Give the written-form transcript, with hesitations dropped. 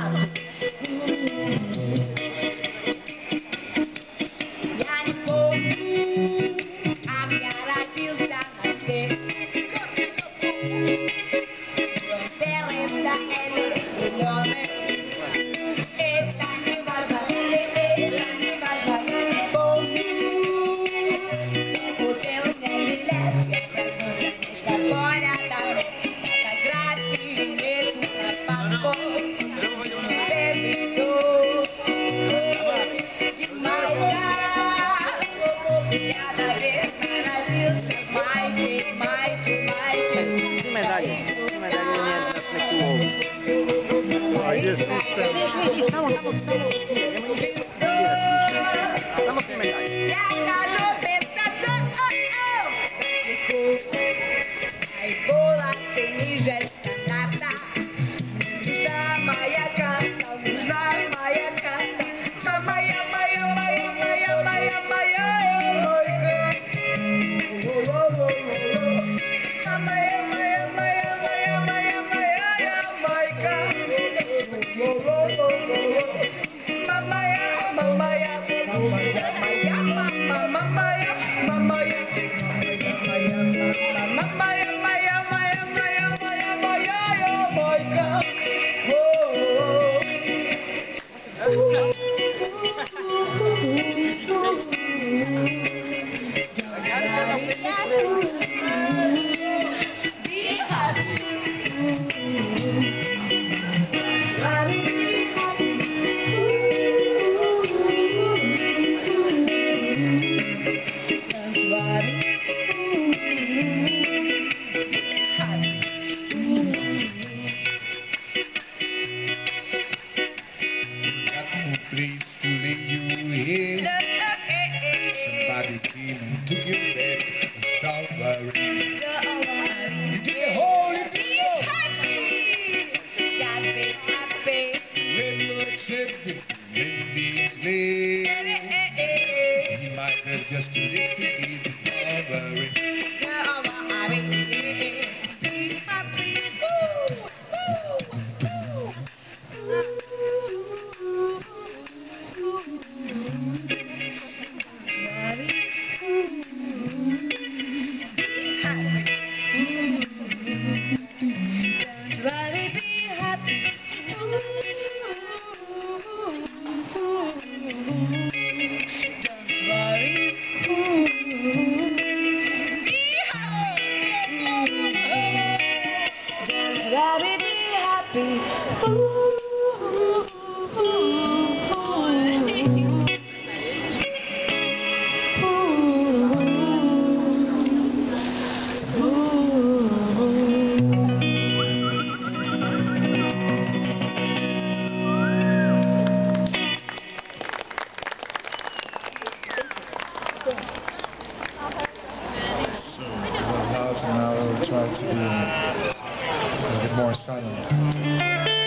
Я не помню, как я родился на свет. Белым или зеленым, это не важно, это не важно. Не помню, кто купил мне билет. Я проснулся никого рядом нет. Фотографии нету на паспорт. Я, наверное, родился в майке. Medalje nie znasz na siłowni. A jest jeszcze... Idź, samo, samo z medalje. Я скажу без Айбола, ты ниже стандарта. Нужна моя карта, нужна моя карта. Моя. Place to lay you here. Somebody came and took your bed. Don't worry. You did a hole in the floor. When you said that you made me slave, he might have just lifted me. Don't worry. Be happy. Baby, be happy. So, now tomorrow try to be a bit more silent.